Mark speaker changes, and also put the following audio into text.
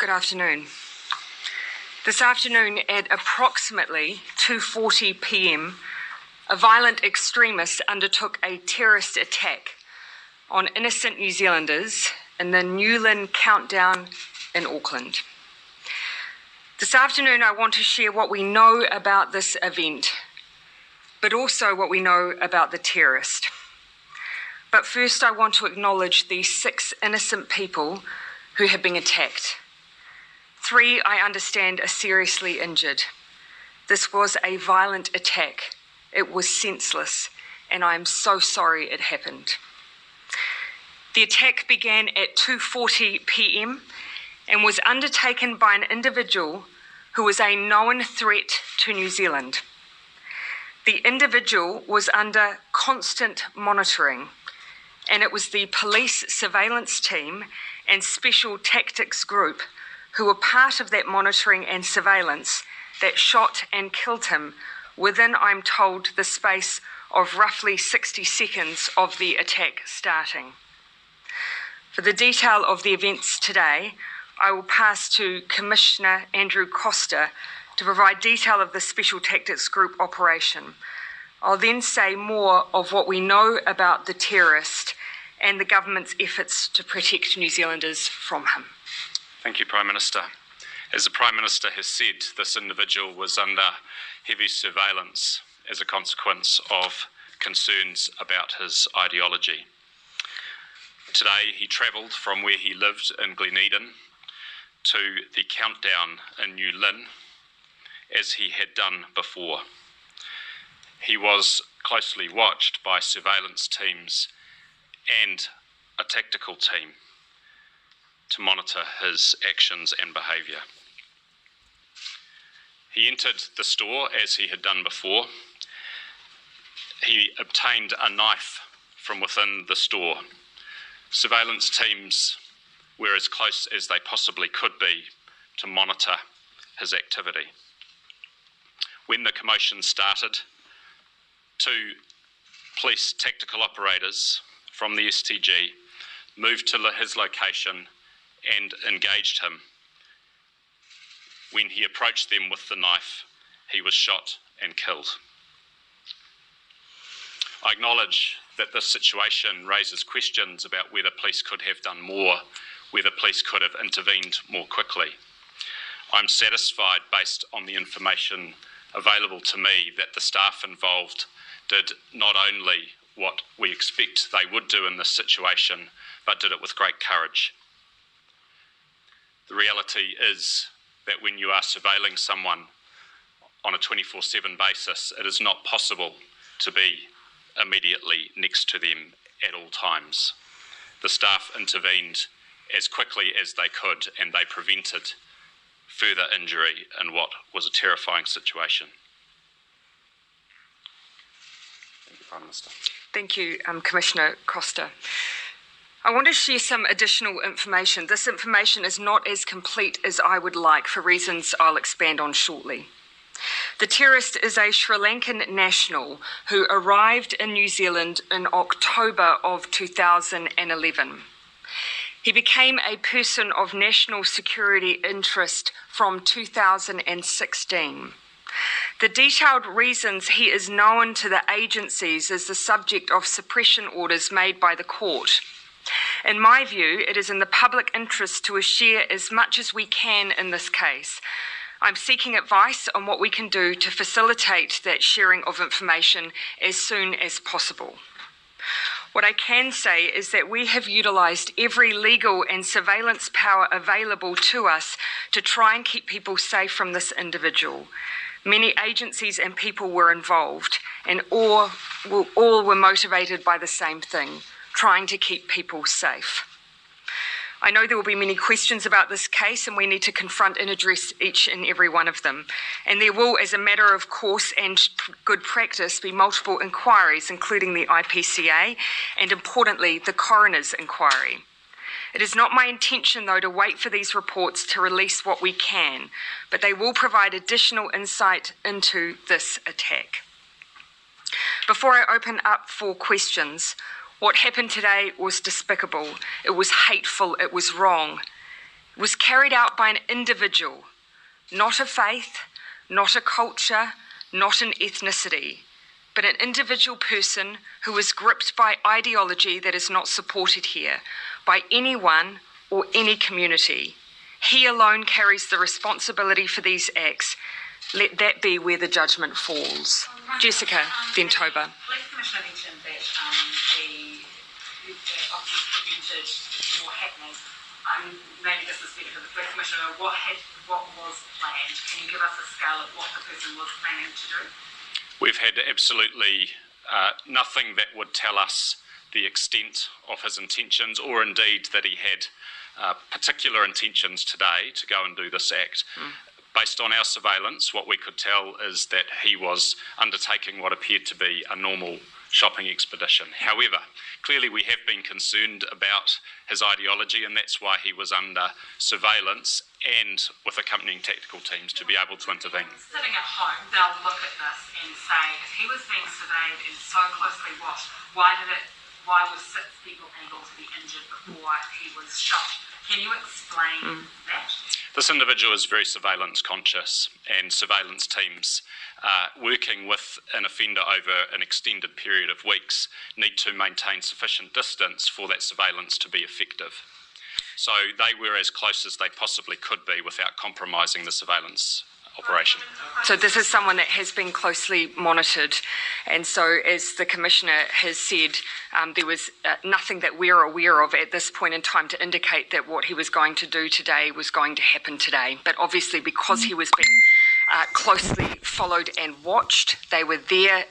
Speaker 1: Good afternoon. This afternoon at approximately 2:40 p.m, a violent extremist undertook a terrorist attack on innocent New Zealanders in the Lynn Countdown in Auckland. This afternoon I want to share what we know about this event, but also what we know about the terrorist. But first I want to acknowledge the 6 innocent people who have been attacked. 3, I understand, are seriously injured. This was a violent attack. It was senseless, and I am so sorry it happened. The attack began at 2:40 p.m. and was undertaken by an individual who was a known threat to New Zealand. The individual was under constant monitoring, and it was the police surveillance team and special tactics group who were part of that monitoring and surveillance that shot and killed him within, I'm told, the space of roughly 60 seconds of the attack starting. For the detail of the events today, I will pass to Commissioner Andrew Costa to provide detail of the Special Tactics Group operation. I'll then say more of what we know about the terrorist and the government's efforts to protect New Zealanders from him.
Speaker 2: Thank you, Prime Minister. As the Prime Minister has said, this individual was under heavy surveillance as a consequence of concerns about his ideology. Today, he travelled from where he lived in Gleneden to the Countdown in New Lynn, as he had done before. He was closely watched by surveillance teams and a tactical team to monitor his actions and behaviour. He entered the store as he had done before. He obtained a knife from within the store. Surveillance teams were as close as they possibly could be to monitor his activity. When the commotion started, 2 police tactical operators from the STG moved to his location and engaged him. When he approached them with the knife, he was shot and killed. I acknowledge that this situation raises questions about whether police could have done more, whether police could have intervened more quickly. I'm satisfied, based on the information available to me, that the staff involved did not only what we expect they would do in this situation, but did it with great courage. The reality is that when you are surveilling someone on a 24/7 basis, it is not possible to be immediately next to them at all times. The staff intervened as quickly as they could, and they prevented further injury in what was a terrifying situation. Thank you, Prime Minister.
Speaker 1: Thank you, Commissioner Costa. I want to share some additional information. This information is not as complete as I would like, for reasons I'll expand on shortly. The terrorist is a Sri Lankan national who arrived in New Zealand in October of 2011. He became a person of national security interest from 2016. The detailed reasons he is known to the agencies is the subject of suppression orders made by the court. In my view, it is in the public interest to share as much as we can in this case. I'm seeking advice on what we can do to facilitate that sharing of information as soon as possible. What I can say is that we have utilised every legal and surveillance power available to us to try and keep people safe from this individual. Many agencies and people were involved, and all were motivated by the same thing: trying to keep people safe. I know there will be many questions about this case, and we need to confront and address each and every one of them. And there will, as a matter of course and good practice, be multiple inquiries, including the IPCA and, importantly, the coroner's inquiry. It is not my intention, though, to wait for these reports to release what we can, but they will provide additional insight into this attack. Before I open up for questions, what happened today was despicable. It was hateful. It was wrong. was carried out by an individual, not a faith, not a culture, not an ethnicity, but an individual person who was gripped by ideology that is not supported here by anyone or any community. He alone carries the responsibility for these acts. Let that be where the judgment falls. Jessica, then Toba.
Speaker 3: Police Commissioner mentioned that the officers prevented more happening. Maybe this is better for the Police Commissioner. What was planned? Can you give us a scale of what the person was planning to do?
Speaker 2: We've had absolutely nothing that would tell us the extent of his intentions, or indeed that he had particular intentions today to go and do this act. Based on our surveillance, what we could tell is that he was undertaking what appeared to be a normal shopping expedition. However, clearly we have been concerned about his ideology, and that's why he was under surveillance and with accompanying tactical teams to be able to intervene.
Speaker 3: Sitting at home, they'll look at this and say, if he was being surveyed and so closely watched, why were 6 people able to be injured before he was shot? Can you explain that?
Speaker 2: This individual is very surveillance conscious, and surveillance teams working with an offender over an extended period of weeks need to maintain sufficient distance for that surveillance to be effective. So they were as close as they possibly could be without compromising the surveillance operation.
Speaker 1: So this is someone that has been closely monitored, and so as the Commissioner has said, there was nothing that we're aware of at this point in time to indicate that what he was going to do today was going to happen today. But obviously because he was being closely followed and watched, they were there